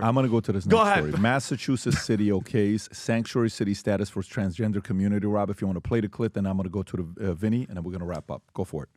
I'm going to go to this Go next ahead. story. Massachusetts city okays sanctuary city status for transgender community. Rob, if you want to play the clip, then I'm going to go to the Vinny, and then we're going to wrap up. Go for it.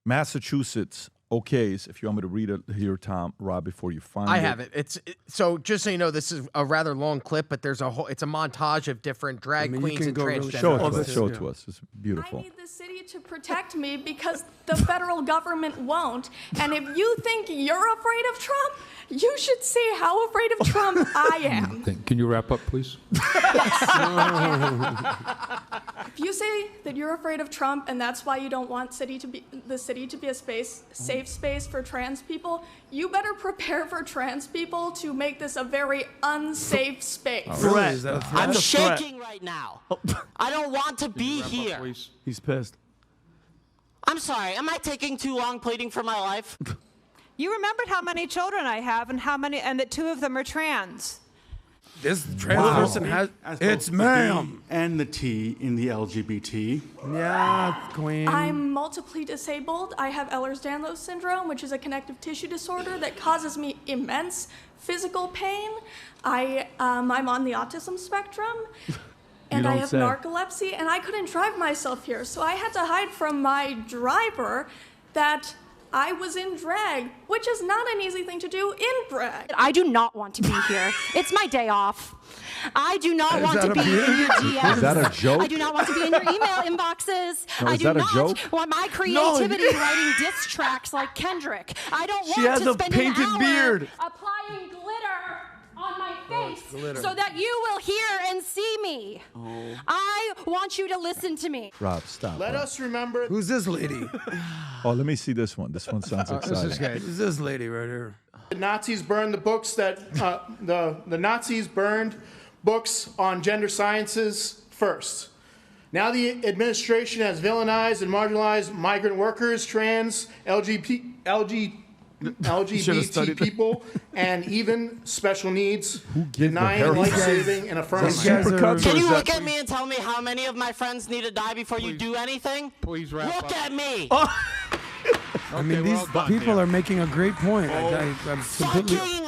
Massachusetts okays, if you want me to read it here, Tom, Rob, before you find it. I have it. So just so you know, this is a rather long clip, but there's it's a montage of different drag queens and transgender. Show it to us. Show it to us. It's beautiful. I need the city to protect me because the federal government won't. And if you think you're afraid of Trump, you should see how afraid of Trump I am. Can you wrap up, please? If you say that you're afraid of Trump and that's why you don't want the city to be a safe space for trans people, you better prepare for trans people to make this a very unsafe space. Threat. I'm shaking right now. I don't want to be here. He's pissed. I'm sorry. Am I taking too long pleading for my life? You remembered how many children I have and that 2 of them are trans. This trans person has. It's ma'am. And the T in the LGBT. Yeah, queen. I'm multiply disabled. I have Ehlers-Danlos syndrome, which is a connective tissue disorder that causes me immense physical pain. I'm on the autism spectrum. And I have narcolepsy, and I couldn't drive myself here, so I had to hide from my driver that I was in drag, which is not an easy thing to do in drag. I do not want to be here. It's my day off. I do not want to be in your DMs. Is that a joke? I do not want to be in your email inboxes. No, I is do that a not joke? want my creativity writing diss tracks like Kendrick. I don't want She has to a spend painted an hour beard. applying glitter on my face so that you will hear and see me. I want you to listen to me. Rob, stop. Let Rob. us remember. Who's this lady? Oh, let me see this one. This one sounds exciting. Who's this lady right here? The Nazis burned the books that the Nazis burned books on gender sciences first. Now the administration has villainized and marginalized migrant workers, trans, LGBT people, and even special needs, denying life-saving and affirming. Can you look at me and tell me how many of my friends need to die before you do anything? Please wrap up. Look at me. I mean, these people are making a great point. I'm completely.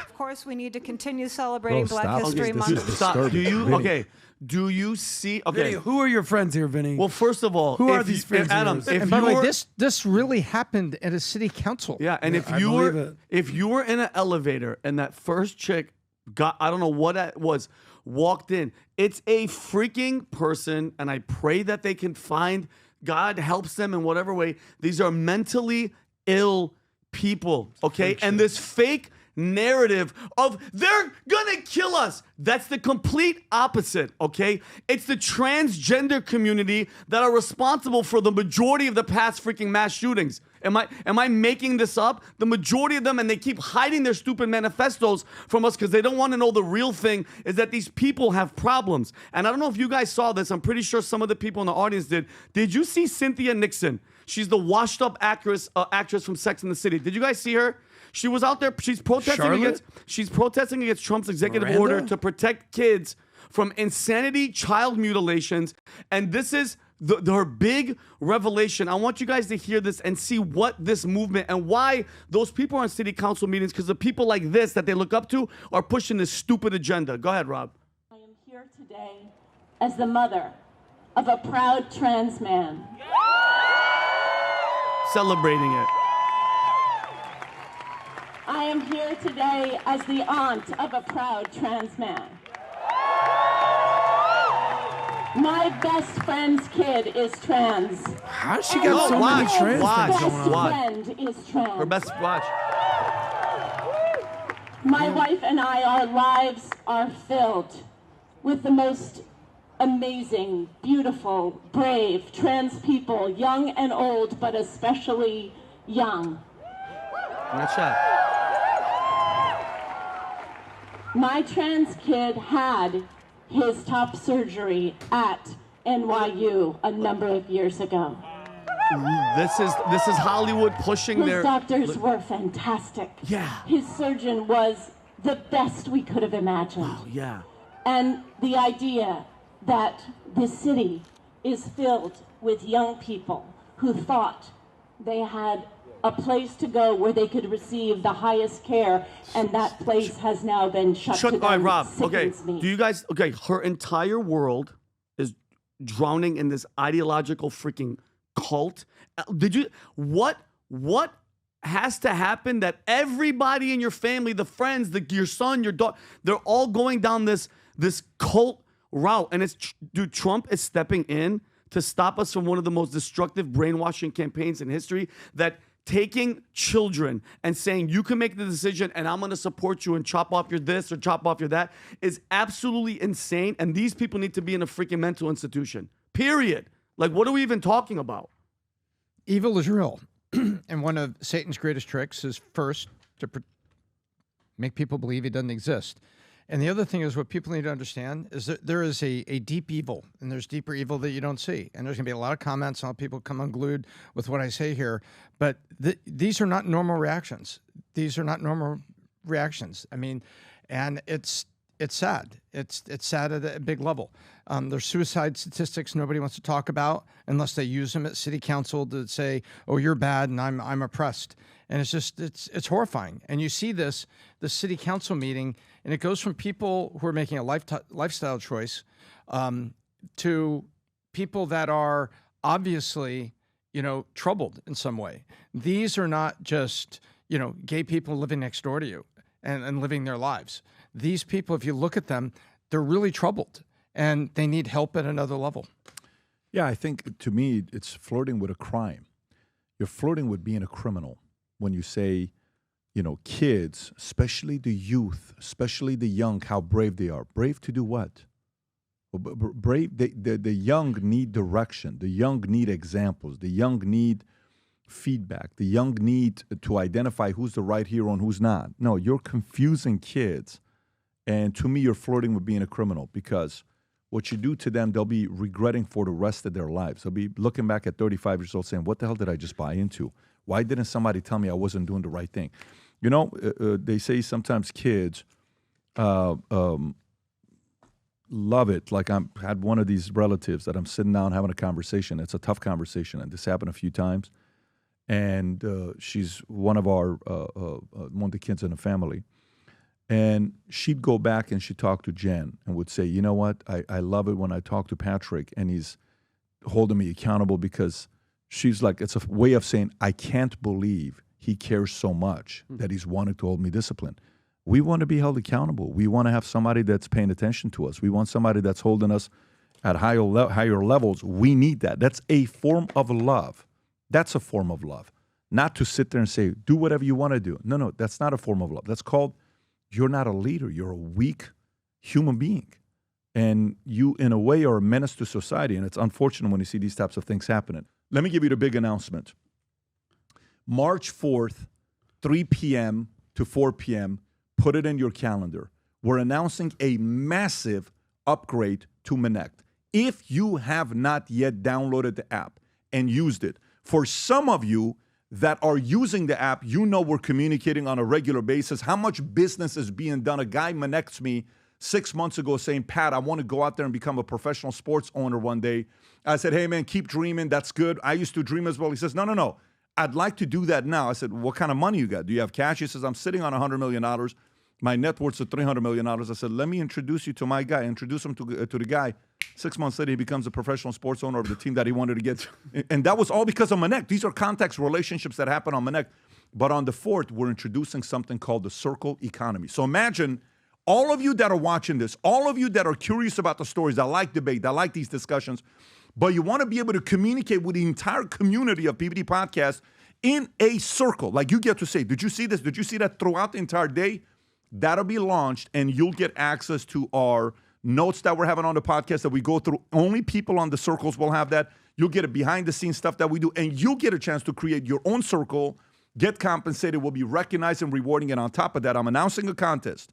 Of course, we need to continue celebrating Bro, Black stop. History Okay, this Month. is Stop. disturbing. Do you see? Okay. Vinny, who are your friends here, Vinny? Well, first of all, Who are if these you- friends of Adam, yours? if And by you the way, were, this really happened at a city council. yeah, and Yeah, I believe it. if you were in an elevator and that first chick got, I don't know what that was, walked in, it's a freaking person, and I pray that they can find, God helps them in whatever way. These are mentally ill people, okay? And this fake narrative of they're gonna kill us, that's the complete opposite, okay? It's the transgender community that are responsible for the majority of the past freaking mass shootings. Am I making this up? The majority of them, and they keep hiding their stupid manifestos from us because they don't want to know the real thing, is that these people have problems. And I don't know if you guys saw this. I'm pretty sure some of the people in the audience did. Did you see Cynthia Nixon? She's the washed-up actress from Sex and the City. Did you guys see her? She was out there. She's protesting against Trump's executive order to protect kids from insanity, child mutilations, and this is her big revelation. I want you guys to hear this and see what this movement and why those people are in city council meetings, because the people like this that they look up to are pushing this stupid agenda. Go ahead, Rob. I am here today as the mother of a proud trans man. Celebrating it. I am here today as the aunt of a proud trans man. My best friend's kid is trans. How's she got so many trans My things best going on? friend is trans. Her best watch. My wife and I, our lives are filled with the most amazing, beautiful, brave trans people, young and old, but especially young. Nice shot. My trans kid had his top surgery at NYU a number of years ago. This is Hollywood pushing His their doctors were fantastic. Yeah. His surgeon was the best we could have imagined. Oh, yeah. And the idea that this city is filled with young people who thought they had a place to go where they could receive the highest care, and that place has now been shut to them. All right, Rob. Sickens Okay, me. do you guys? Okay, her entire world is drowning in this ideological freaking cult. Did you? What has to happen that everybody in your family, the friends, your son, your daughter, they're all going down this cult route, and it's dude. Trump is stepping in to stop us from one of the most destructive brainwashing campaigns in history. That taking children and saying you can make the decision and I'm going to support you and chop off your this or chop off your that is absolutely insane. And these people need to be in a freaking mental institution. Period. Like, what are we even talking about? Evil is real. And one of Satan's greatest tricks is first to make people believe he doesn't exist. And the other thing is, what people need to understand is that there is a deep evil, and there's deeper evil that you don't see. And there's going to be a lot of comments, and all people come unglued with what I say here. But these are not normal reactions. These are not normal reactions. I mean, and it's sad. It's sad at a big level. There's suicide statistics nobody wants to talk about unless they use them at city council to say, "Oh, you're bad, and I'm oppressed." And it's horrifying. And you see the city council meeting, and it goes from people who are making a lifestyle choice to people that are obviously, troubled in some way. These are not just, gay people living next door to you and living their lives. These people, if you look at them, they're really troubled, and they need help at another level. Yeah, I think to me, it's flirting with a crime. You're flirting with being a criminal when you say, kids, especially the youth, especially the young, how brave they are. Brave to do what? Brave. The young need direction. The young need examples. The young need feedback. The young need to identify who's the right hero and who's not. No, you're confusing kids. And to me, you're flirting with being a criminal, because what you do to them, they'll be regretting for the rest of their lives. They'll be looking back at 35 years old saying, what the hell did I just buy into? Why didn't somebody tell me I wasn't doing the right thing? They say sometimes kids love it. Like I had one of these relatives that I'm sitting down having a conversation. It's a tough conversation, and this happened a few times. And she's one of the kids in the family. And she'd go back and she'd talk to Jen and would say, you know what? I love it when I talk to Patrick and he's holding me accountable, because she's like, it's a way of saying, I can't believe he cares so much that he's wanting to hold me disciplined. We want to be held accountable. We want to have somebody that's paying attention to us. We want somebody that's holding us at higher levels. We need that. That's a form of love. That's a form of love. Not to sit there and say, do whatever you want to do. No, that's not a form of love. That's called, you're not a leader. You're a weak human being. And you, in a way, are a menace to society. And it's unfortunate when you see these types of things happening. Let me give you the big announcement. March 4th, 3 p.m. to 4 p.m., put it in your calendar. We're announcing a massive upgrade to Connect. If you have not yet downloaded the app and used it, for some of you that are using the app, we're communicating on a regular basis. How much business is being done? A guy connects me 6 months ago saying, Pat, I want to go out there and become a professional sports owner one day. I said, hey, man, keep dreaming. That's good. I used to dream as well. He says, no. I'd like to do that now. I said, what kind of money you got? Do you have cash? He says, I'm sitting on $100 million. My net worth's at $300 million. I said, let me introduce you to my guy. Introduce him to the guy. 6 months later, he becomes a professional sports owner of the team that he wanted to get. And that was all because of Connect. These are context relationships that happen on Connect. But on the 4th, we're introducing something called the circle economy. So imagine all of you that are watching this, all of you that are curious about the stories, that like debate, that like these discussions, but you want to be able to communicate with the entire community of PBD Podcast in a circle. Like you get to say, did you see this? Did you see that throughout the entire day? That'll be launched, and you'll get access to our notes that we're having on the podcast that we go through. Only people on the circles will have that. You'll get a behind-the-scenes stuff that we do, and you'll get a chance to create your own circle, get compensated, will be recognized and rewarding. And on top of that, I'm announcing a contest.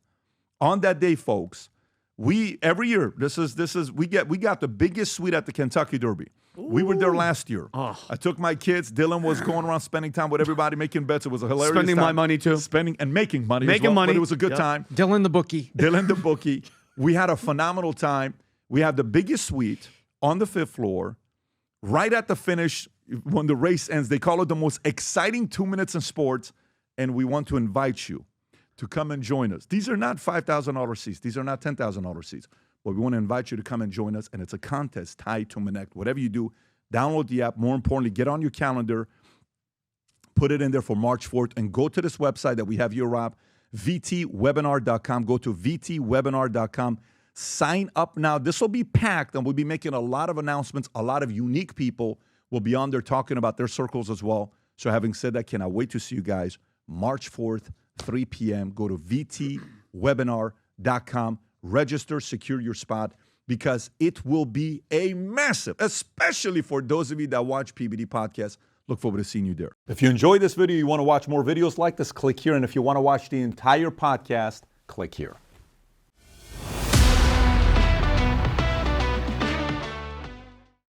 On that day, folks, every year, we got the biggest suite at the Kentucky Derby. Ooh. We were there last year. Oh. I took my kids. Dylan was going around spending time with everybody, making bets. It was a hilarious Spending time. My money, too. Spending and making money. Making money. But it was a good time. Dylan the bookie. We had a phenomenal time. We had the biggest suite on the 5th floor. Right at the finish, when the race ends, they call it the most exciting 2 minutes in sports, and we want to invite you to come and join us. These are not $5,000 seats. These are not $10,000 seats. But we want to invite you to come and join us, and it's a contest tied to Connect. Whatever you do, download the app. More importantly, get on your calendar, put it in there for March 4th, and go to this website that we have here, Rob, vtwebinar.com. Go to vtwebinar.com. Sign up now. This will be packed, and we'll be making a lot of announcements. A lot of unique people will be on there talking about their circles as well. So having said that, cannot wait to see you guys March 4th, 3 p.m. Go to vtwebinar.com. Register, secure your spot, because it will be a massive, especially for those of you that watch PBD Podcast. Look forward to seeing you there. If you enjoyed this video, you want to watch more videos like this, click here. And if you want to watch the entire podcast, click here.